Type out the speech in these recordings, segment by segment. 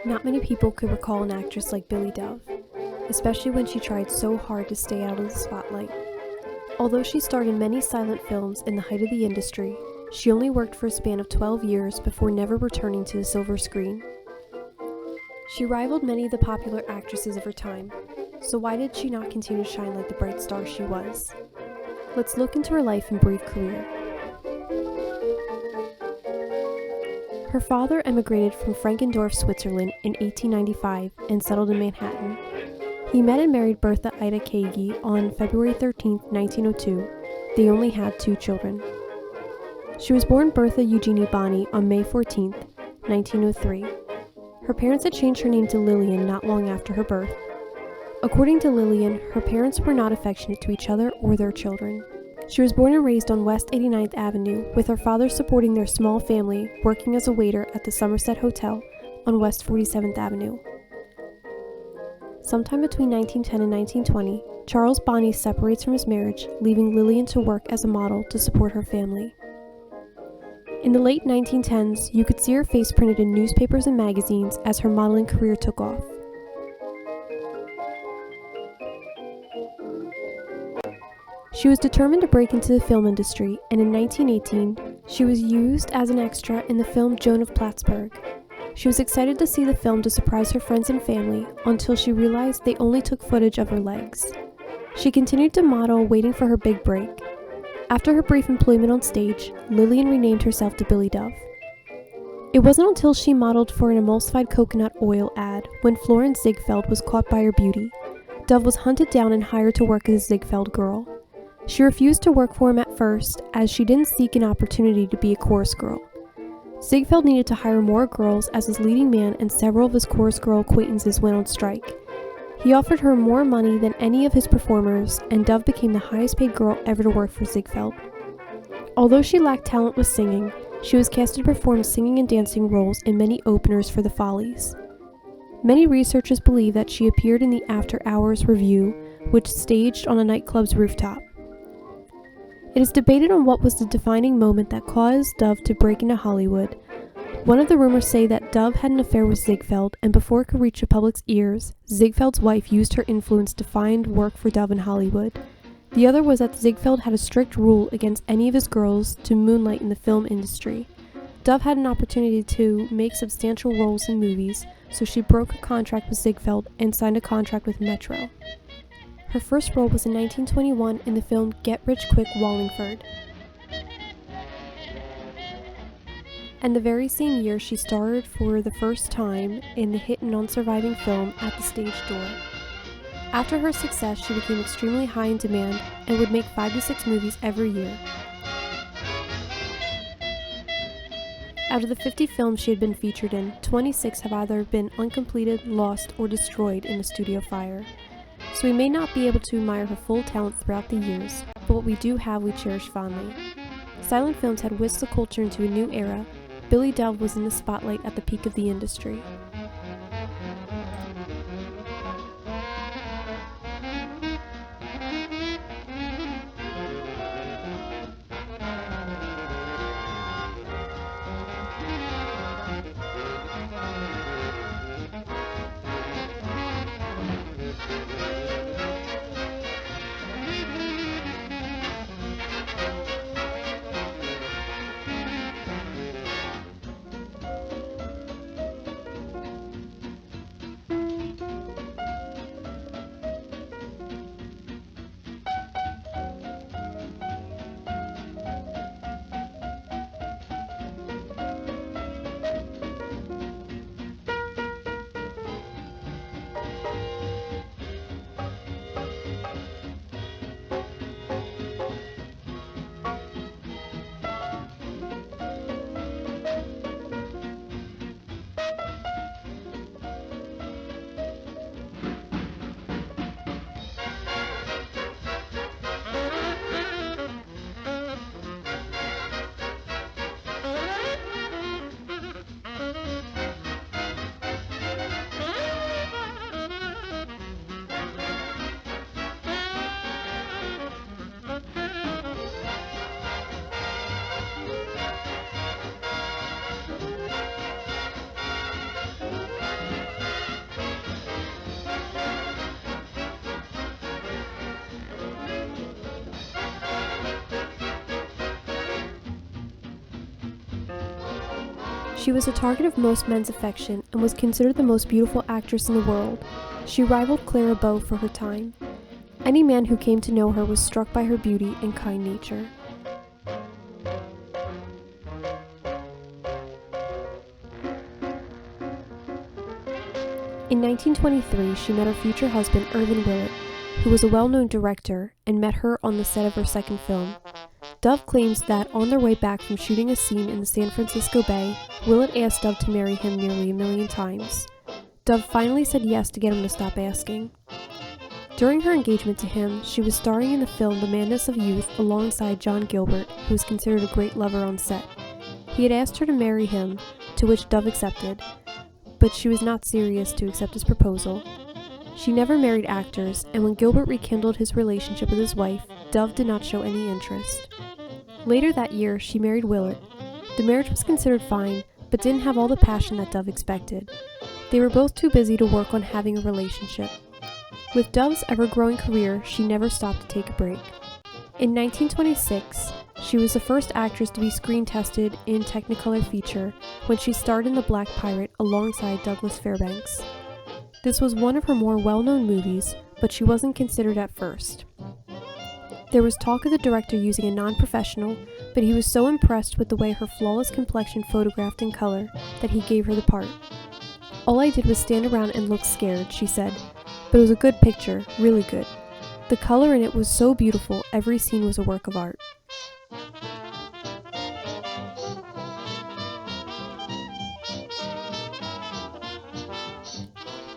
Not many people could recall an actress like Billie Dove, especially when she tried so hard to stay out of the spotlight. Although she starred in many silent films in the height of the industry, she only worked for a span of 12 years before never returning to the silver screen. She rivaled many of the popular actresses of her time, so why did she not continue to shine like the bright star she was? Let's look into her life and brief career. Her father emigrated from Frankendorf, Switzerland in 1895 and settled in Manhattan. He met and married Bertha Ida Kagi on February 13, 1902. They only had 2 children. She was born Bertha Eugenie Bonney on May 14, 1903. Her parents had changed her name to Lillian not long after her birth. According to Lillian, her parents were not affectionate to each other or their children. She was born and raised on West 89th Avenue, with her father supporting their small family, working as a waiter at the Somerset Hotel on West 47th Avenue. Sometime between 1910 and 1920, Charles Bonney separates from his marriage, leaving Lillian to work as a model to support her family. In the late 1910s, you could see her face printed in newspapers and magazines as her modeling career took off. She was determined to break into the film industry, and in 1918, she was used as an extra in the film Joan of Plattsburgh. She was excited to see the film to surprise her friends and family until she realized they only took footage of her legs. She continued to model, waiting for her big break. After her brief employment on stage, Lillian renamed herself to Billie Dove. It wasn't until she modeled for an emulsified coconut oil ad when Florence Ziegfeld was caught by her beauty. Dove was hunted down and hired to work as a Ziegfeld girl. She refused to work for him at first, as she didn't seek an opportunity to be a chorus girl. Ziegfeld needed to hire more girls as his leading man and several of his chorus girl acquaintances went on strike. He offered her more money than any of his performers, and Dove became the highest paid girl ever to work for Ziegfeld. Although she lacked talent with singing, she was cast to perform singing and dancing roles in many openers for the Follies. Many researchers believe that she appeared in the After Hours review, which staged on a nightclub's rooftop. It is debated on what was the defining moment that caused Dove to break into Hollywood. One of the rumors say that Dove had an affair with Ziegfeld, and before it could reach the public's ears, Ziegfeld's wife used her influence to find work for Dove in Hollywood. The other was that Ziegfeld had a strict rule against any of his girls to moonlight in the film industry. Dove had an opportunity to make substantial roles in movies, so she broke her contract with Ziegfeld and signed a contract with Metro. Her first role was in 1921 in the film Get Rich Quick Wallingford. And the very same year she starred for the first time in the hit non-surviving film At the Stage Door. After her success, she became extremely high in demand and would make 5 to 6 movies every year. Out of the 50 films she had been featured in, 26 have either been uncompleted, lost, or destroyed in a studio fire. So we may not be able to admire her full talent throughout the years, but what we do have we cherish fondly. Silent films had whisked the culture into a new era. Billie Dove was in the spotlight at the peak of the industry. She was a target of most men's affection and was considered the most beautiful actress in the world. She rivaled Clara Bow for her time. Any man who came to know her was struck by her beauty and kind nature. In 1923, she met her future husband, Irvin Willett, who was a well-known director, and met her on the set of her second film. Dove claims that on their way back from shooting a scene in the San Francisco Bay, Willett asked Dove to marry him nearly 1,000,000 times. Dove finally said yes to get him to stop asking. During her engagement to him, she was starring in the film The Madness of Youth alongside John Gilbert, who was considered a great lover on set. He had asked her to marry him, to which Dove accepted, but she was not serious to accept his proposal. She never married actors, and when Gilbert rekindled his relationship with his wife, Dove did not show any interest. Later that year, she married Willett. The marriage was considered fine, but didn't have all the passion that Dove expected. They were both too busy to work on having a relationship. With Dove's ever-growing career, she never stopped to take a break. In 1926, she was the first actress to be screen-tested in Technicolor feature when she starred in The Black Pirate alongside Douglas Fairbanks. This was one of her more well-known movies, but she wasn't considered at first. There was talk of the director using a non-professional, but he was so impressed with the way her flawless complexion photographed in color that he gave her the part. "All I did was stand around and look scared," she said, "but it was a good picture, really good. The color in it was so beautiful, every scene was a work of art."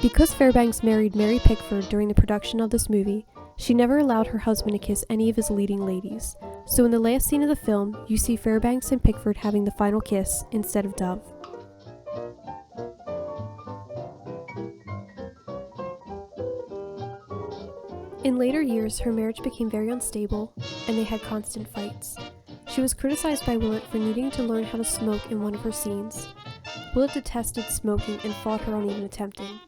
Because Fairbanks married Mary Pickford during the production of this movie, she never allowed her husband to kiss any of his leading ladies. So in the last scene of the film, you see Fairbanks and Pickford having the final kiss instead of Dove. In later years, her marriage became very unstable, and they had constant fights. She was criticized by Willett for needing to learn how to smoke in one of her scenes. Willett detested smoking and fought her on even attempting.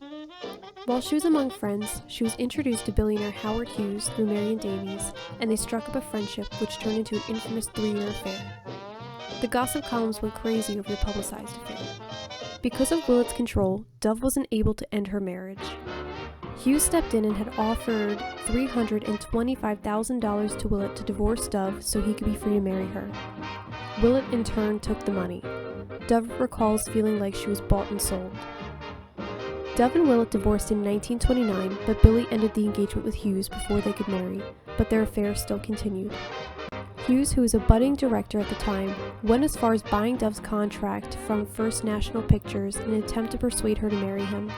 While she was among friends, she was introduced to billionaire Howard Hughes through Marion Davies, and they struck up a friendship which turned into an infamous 3-year affair. The gossip columns went crazy over the publicized affair. Because of Willett's control, Dove wasn't able to end her marriage. Hughes stepped in and had offered $325,000 to Willett to divorce Dove so he could be free to marry her. Willett in turn took the money. Dove recalls feeling like she was bought and sold. Dove and Willett divorced in 1929, but Billie ended the engagement with Hughes before they could marry, but their affair still continued. Hughes, who was a budding director at the time, went as far as buying Dove's contract from First National Pictures in an attempt to persuade her to marry him.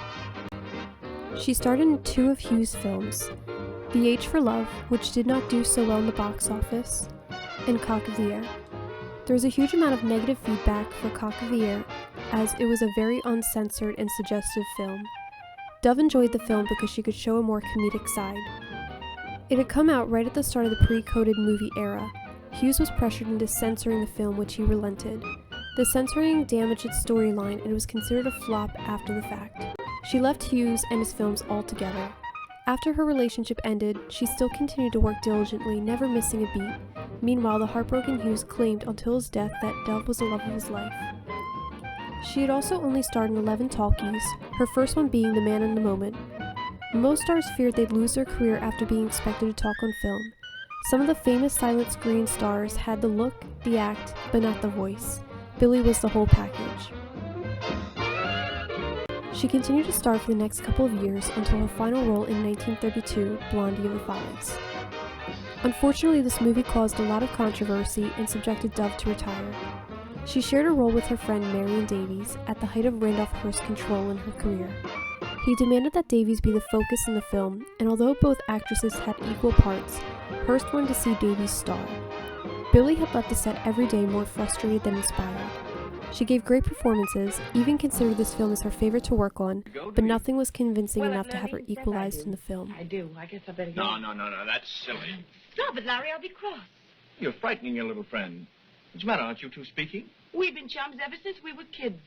She starred in 2 of Hughes' films, The Age for Love, which did not do so well in the box office, and Cock of the Air. There was a huge amount of negative feedback for Cock of the Air, as it was a very uncensored and suggestive film. Dove enjoyed the film because she could show a more comedic side. It had come out right at the start of the pre-coded movie era. Hughes was pressured into censoring the film, which he relented. The censoring damaged its storyline, and it was considered a flop after the fact. She left Hughes and his films altogether. After her relationship ended, she still continued to work diligently, never missing a beat. Meanwhile, the heartbroken Hughes claimed until his death that Dove was the love of his life. She had also only starred in 11 talkies, her first one being The Man in the Moment. Most stars feared they'd lose their career after being expected to talk on film. Some of the famous silent screen stars had the look, the act, but not the voice. Billie was the whole package. She continued to star for the next couple of years until her final role in 1932, Blondie of the Fives. Unfortunately, this movie caused a lot of controversy and subjected Dove to retire. She shared a role with her friend Marion Davies at the height of Randolph Hearst's control in her career. He demanded that Davies be the focus in the film, and although both actresses had equal parts, Hearst wanted to see Davies star. Billie had left the set every day more frustrated than inspired. She gave great performances, even considered this film as her favorite to work on, but nothing was convincing enough to have her equalized in the film. I do. I guess I better go. No, that's silly. Stop it, Larry. I'll be cross. You're frightening your little friend. What's the matter? Aren't you two speaking? We've been chums ever since we were kids.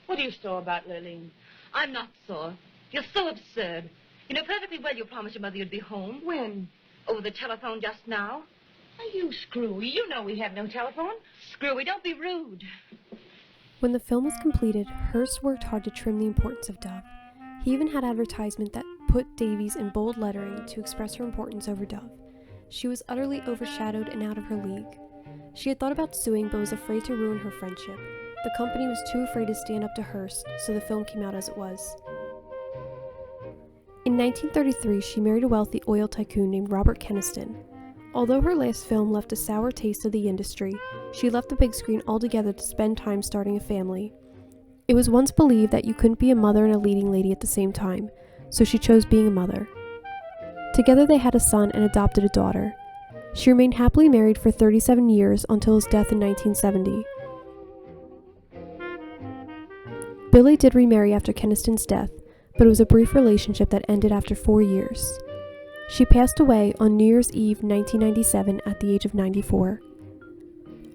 What are you sore about, Lurleen? I'm not sore. You're so absurd. You know perfectly well you promised your mother you'd be home. When? Over the telephone just now. Are you screwy? You know we have no telephone. Screwy, don't be rude. When the film was completed, Hearst worked hard to trim the importance of Dove. He even had advertisement that put Davies in bold lettering to express her importance over Dove. She was utterly overshadowed and out of her league. She had thought about suing but was afraid to ruin her friendship. The company was too afraid to stand up to Hearst, so the film came out as it was. In 1933, she married a wealthy oil tycoon named Robert Keniston. Although her last film left a sour taste of the industry, she left the big screen altogether to spend time starting a family. It was once believed that you couldn't be a mother and a leading lady at the same time, so she chose being a mother. Together they had a son and adopted a daughter. She remained happily married for 37 years until his death in 1970. Billie did remarry after Keniston's death, but it was a brief relationship that ended after 4 years. She passed away on New Year's Eve 1997 at the age of 94.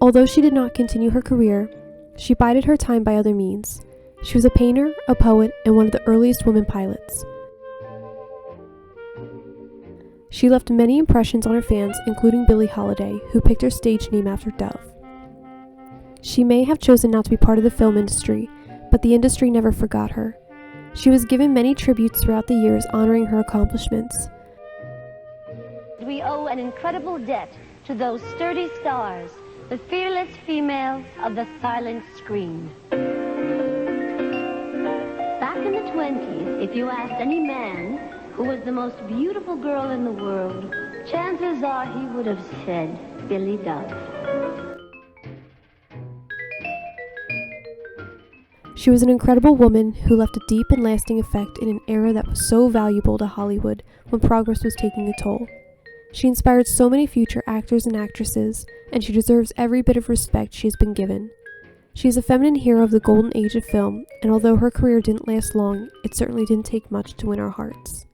Although she did not continue her career, she bided her time by other means. She was a painter, a poet, and one of the earliest women pilots. She left many impressions on her fans, including Billie Holiday, who picked her stage name after Dove. She may have chosen not to be part of the film industry, but the industry never forgot her. She was given many tributes throughout the years honoring her accomplishments. We owe an incredible debt to those sturdy stars, the fearless females of the silent screen. Back in the 20s, if you asked any man who was the most beautiful girl in the world, chances are he would have said Billie Dove. She was an incredible woman who left a deep and lasting effect in an era that was so valuable to Hollywood when progress was taking a toll. She inspired so many future actors and actresses, and she deserves every bit of respect she has been given. She is a feminine hero of the golden age of film, and although her career didn't last long, it certainly didn't take much to win our hearts.